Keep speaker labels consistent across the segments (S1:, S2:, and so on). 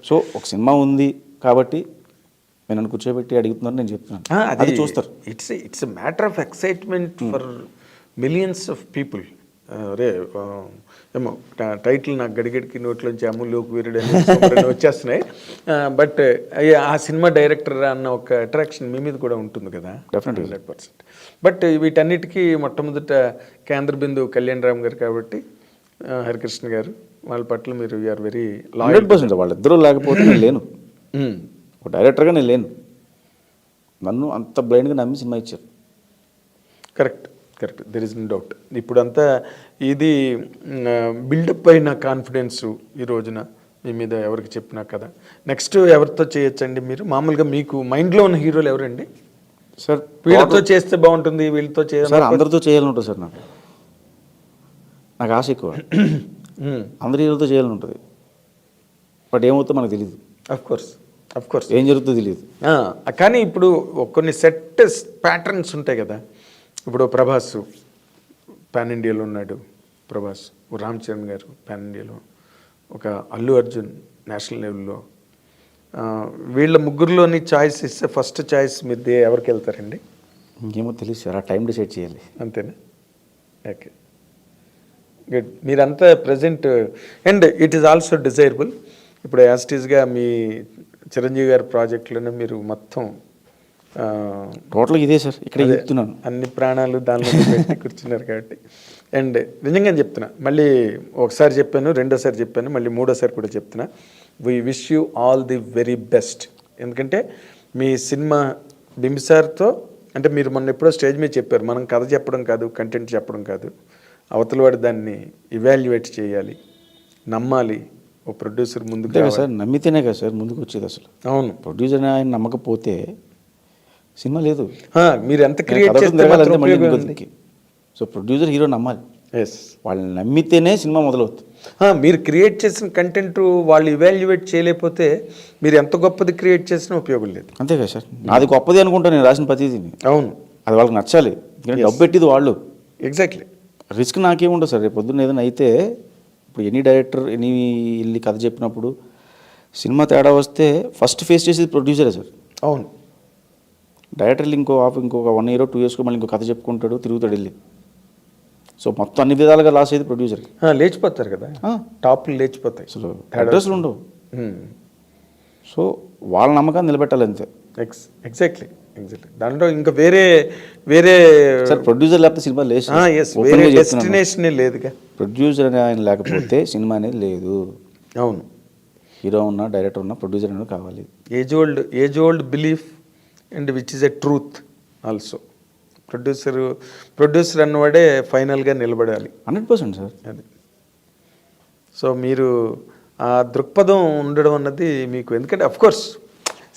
S1: So ఒక cinema ఉంది కాబట్టి నేను నన్ను కూర్చోబెట్టి అడుగుతున్నారు, నేను చెప్తున్నాను, అది చూస్తారు.
S2: It's matter of excitement for millions of people. రే ఏమో టైటిల్ నాకు గడిగడికి నోట్లోంచి అమూల్యోకి వీరుడు అని వచ్చేస్తున్నాయి. బట్ ఆ సినిమా డైరెక్టర్ అన్న ఒక అట్రాక్షన్ మీ మీద కూడా ఉంటుంది కదా,
S1: డెఫినెట్గా
S2: 100%. బట్ వీటన్నిటికీ మొట్టమొదట కేంద్ర బిందువు కళ్యాణ్ రామ్ గారు కాబట్టి హరికృష్ణ గారు వాళ్ళ పట్ల మీరు యూఆర్ వెరీ
S1: 100%. వాళ్ళిద్దరూ లేకపోతే నేను లేను, ఒక డైరెక్టర్గా నేను లేను. నన్ను అంత బ్లైండ్గా నమ్మి సినిమా ఇచ్చారు.
S2: Correct, there is no doubt. ఇప్పుడంతా ఇది బిల్డప్ అయిన కాన్ఫిడెన్స్ ఈ రోజున మీ మీద ఎవరికి చెప్పినా కదా. నెక్స్ట్ ఎవరితో చేయొచ్చండి మీరు? మామూలుగా మీకు మైండ్లో ఉన్న హీరోలు ఎవరండి?
S1: సార్
S2: వీళ్ళతో చేస్తే బాగుంటుంది, వీళ్ళతో చేయాలి
S1: సార్, అందరితో చేయాలని ఉంటుంది సార్. నాకు ఆశ ఎక్కువ, అందరి హీరోలతో చేయాలని ఉంటుంది. బట్ ఏమవుతుందో మనకు తెలియదు.
S2: అఫ్ కోర్స్
S1: ఏం జరుగుతుందో తెలియదు.
S2: కానీ ఇప్పుడు కొన్ని సెట్ ప్యాటర్న్స్ ఉంటాయి కదా. ఇప్పుడు ప్రభాస్ పాన్ ఇండియాలో ఉన్నాడు, ప్రభాస్. రామ్ చరణ్ గారు పాన్ ఇండియాలో, ఒక అల్లు అర్జున్ నేషనల్ లెవెల్లో. వీళ్ళ ముగ్గురులోని చాయిస్ ఇస్తే ఫస్ట్ చాయిస్ మీరు ఎవరికి వెళ్తారండి?
S1: ఇంకేమో తెలియదు సార్, ఆ టైం డిసైడ్ చేయాలి.
S2: అంతేనా? Okay, good. మీరంతా present and it is also desirable. ఇప్పుడు యాస్టీస్గా మీ చిరంజీవి గారి ప్రాజెక్టులోనే మీరు మొత్తం
S1: టోటల్గా ఇదే సార్, ఇక్కడ చెప్తున్నాను,
S2: అన్ని ప్రాణాలు దానిలో పెట్టి కూర్చున్నారు కాబట్టి. అండ్ నిజంగా చెప్తున్నా, మళ్ళీ ఒకసారి చెప్పాను, రెండోసారి చెప్పాను, మళ్ళీ మూడోసారి కూడా చెప్తున్నా, we wish you all the very best. ఎందుకంటే మీ సినిమా బింబిసార్తో అంటే మీరు మొన్న ఎప్పుడో స్టేజ్ మీద చెప్పారు, మనం కథ చెప్పడం కాదు, కంటెంట్ చెప్పడం కాదు, అవతల వాడు దాన్ని ఇవాల్యుయేట్ చేయాలి, నమ్మాలి. ఓ ప్రొడ్యూసర్ ముందుకు
S1: సార్, నమ్మితేనే కదా సార్ ముందుకు వచ్చేది అసలు.
S2: అవును,
S1: ప్రొడ్యూసర్ ఆయన నమ్మకపోతే సినిమా లేదు.
S2: మీరు ఎంత క్రియేట్ చేస్తే
S1: సో ప్రొడ్యూసర్ హీరో నమ్మాలి.
S2: ఎస్,
S1: వాళ్ళని నమ్మితేనే సినిమా మొదలవుతుంది.
S2: మీరు క్రియేట్ చేసిన కంటెంట్ వాళ్ళు ఇవాల్యుయేట్ చేయలేకపోతే మీరు ఎంత గొప్పది క్రియేట్ చేసినా ఉపయోగం లేదు.
S1: అంతే కదా సార్, నాది గొప్పది అనుకుంటా నేను రాసిన ప్రతిదీని.
S2: అవును,
S1: అది వాళ్ళకి నచ్చాలి. డబ్బు పెట్టింది వాళ్ళు.
S2: ఎగ్జాక్ట్లీ.
S1: రిస్క్ నాకేముండదు సార్. రేపు పొద్దున్న ఏదైనా అయితే, ఇప్పుడు ఎనీ డైరెక్టర్ ఎనీ వెళ్ళి కథ చెప్పినప్పుడు సినిమా తేడా వస్తే ఫస్ట్ ఫేస్ చేసేది ప్రొడ్యూసరే సార్.
S2: అవును,
S1: డైరెక్టర్లు ఇంకొక 1 year 2 years మళ్ళీ ఇంకో కథ చెప్పుకుంటాడు, తిరుగుతాడు వెళ్ళి. సో మొత్తం అన్ని విధాలుగా లాస్ అయ్యేది ప్రొడ్యూసర్.
S2: లేచిపోతారు కదా, టాప్లు లేచిపోతాయి,
S1: అసలు అడ్రస్లు ఉండవు. సో వాళ్ళ నమ్మకాన్ని నిలబెట్టాలి అంతే.
S2: ఎగ్జాక్ట్లీ. దాంట్లో ఇంకా వేరే
S1: సార్ ప్రొడ్యూసర్ లేకపోతే సినిమా లేదు.
S2: వేరే డెస్టినేషన్ లేదుగా.
S1: ప్రొడ్యూసర్ అనే ఆయన లేకపోతే సినిమా అనేది లేదు.
S2: అవును,
S1: హీరో ఉన్నా డైరెక్టర్ ఉన్నా ప్రొడ్యూసర్ అనేది కావాలి.
S2: Age old belief and which is a truth also. Producer అన్నవాడే ఫైనల్గా నిలబడాలి.
S1: 100% సార్.
S2: అది. సో మీరు ఆ దృక్పథం ఉండడం అన్నది మీకు, ఎందుకంటే అఫ్కోర్స్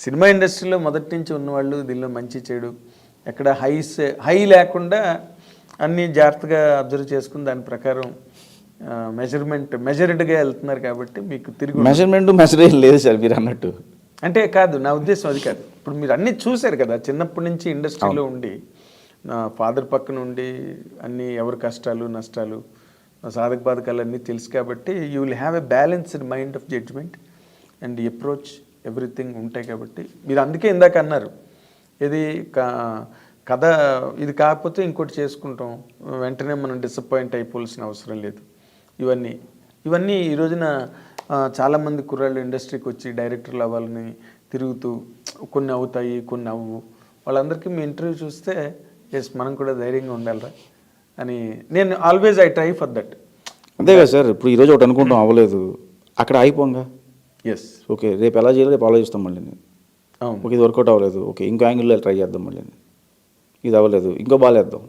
S2: సినిమా ఇండస్ట్రీలో మొదటి నుంచి ఉన్నవాళ్ళు దీనిలో మంచి చెడు ఎక్కడ హై లేకుండా అన్నీ జాగ్రత్తగా అబ్జర్వ్ చేసుకుని దాని ప్రకారం మెజర్డ్గా వెళ్తున్నారు కాబట్టి మీకు తిరిగి
S1: మెజర్ లేదు సార్ మీరు అన్నట్టు.
S2: అంటే కాదు, నా ఉద్దేశం అది కాదు. ఇప్పుడు మీరు అన్నీ చూశారు కదా, చిన్నప్పటి నుంచి ఇండస్ట్రీలో ఉండి, నా ఫాదర్ పక్కన ఉండి అన్నీ ఎవరి కష్టాలు నష్టాలు సాధక బాధకాలు అన్నీ తెలుసు కాబట్టి you will have a balanced mind of judgement and approach everything ఉంటాయి కాబట్టి మీరు అందుకే ఇందాక అన్నారు, ఇది కథ ఇది కాకపోతే ఇంకోటి చేసుకుంటాం, వెంటనే మనం డిసప్పాయింట్ అయిపోవాల్సిన అవసరం లేదు. ఇవన్నీ ఈ రోజున చాలామంది కుర్రాళ్ళు ఇండస్ట్రీకి వచ్చి డైరెక్టర్లు అవ్వాలని తిరుగుతూ కొన్ని అవుతాయి కొన్ని అవ్వు. వాళ్ళందరికీ మీ ఇంటర్వ్యూ చూస్తే ఎస్ మనం కూడా ధైర్యంగా ఉండాలిరా అని నేను always I try for that.
S1: అంతే కదా సార్. ఇప్పుడు ఈరోజు ఒకటి అనుకుంటాం అవ్వలేదు, అక్కడ అయిపోంగా
S2: ఎస్
S1: ఓకే రేపు ఎలా చేయాలి రేపు ఆలోచిస్తాం మళ్ళీ. ఓకే ఇది వర్కౌట్ అవ్వలేదు, ఓకే ఇంకో యాంగిల్లో ట్రై చేద్దాం మళ్ళీ. ఇది అవ్వలేదు ఇంకో బాల్ వేద్దాం.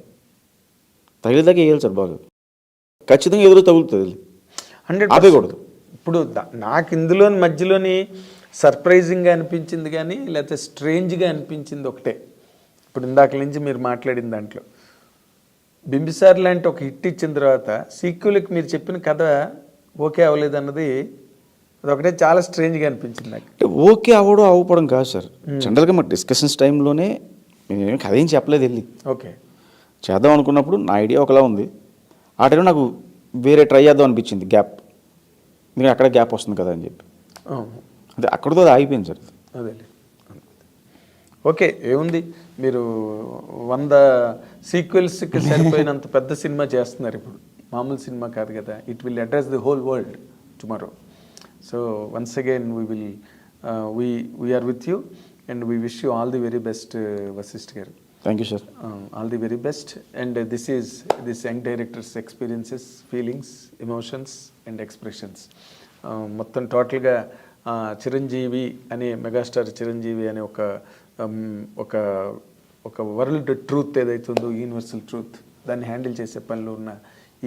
S1: తగిలేదాకా వేయాలి సార్ బాగా, ఖచ్చితంగా ఎదురు తగులుతుంది,
S2: 100%
S1: ఆపేయకూడదు.
S2: ఇప్పుడు నాకు ఇందులోని మధ్యలోని సర్ప్రైజింగ్గా అనిపించింది కానీ లేకపోతే స్ట్రేంజ్గా అనిపించింది ఒకటే. ఇప్పుడు ఇందాక నుంచి మీరు మాట్లాడిన దాంట్లో బింబిసార్ లాంటి ఒక హిట్ ఇచ్చిన తర్వాత సీక్వెల్కి మీరు చెప్పిన కథ ఓకే అవ్వలేదు అన్నది అదొకటే చాలా స్ట్రేంజ్గా అనిపించింది నాకు.
S1: ఓకే అవ్వడం అవ్వడం కాదు సార్, జనరల్గా మా డిస్కషన్స్ టైంలోనే నేను కథ ఏం చెప్పలేదు, వెళ్ళి
S2: ఓకే
S1: చేద్దాం అనుకున్నప్పుడు నా ఐడియా ఒకలా ఉంది, ఆ టైంలో నాకు వేరే ట్రై చేద్దాం అనిపించింది, గ్యాప్ మీరు అక్కడ గ్యాప్ వస్తుంది కదా అని చెప్పి అదే అక్కడితో అది ఆగిపోయింది సార్.
S2: అదే ఓకే, ఏముంది, మీరు 100 సీక్వెల్స్కి సరిపోయినంత పెద్ద సినిమా చేస్తున్నారు ఇప్పుడు, మామూలు సినిమా కాదు కదా. It will address the whole world tomorrow. So once again we're with you and we wish you all the very best Vashisht garu.
S1: Thank you sir.
S2: All the very best. And this is this young director's experiences, feelings, emotions and expressions. మొత్తం టోటల్గా చిరంజీవి అనే megastar Chiranjeevi అనే ఒక world truth ఏదైతే ఉందో, universal truth, దాన్ని handle చేసే పనిలో ఉన్న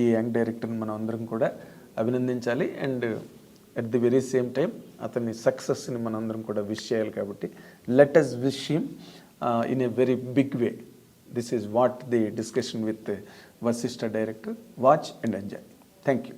S2: ఈ యంగ్ డైరెక్టర్ని మనం అందరం కూడా అభినందించాలి. And at the very same time అతని సక్సెస్ని మనం అందరం కూడా విష్ చేయాలి. కాబట్టి let us wish him in a very big way. This is what the discussion with Vasishtha director. Watch and enjoy. Thank you.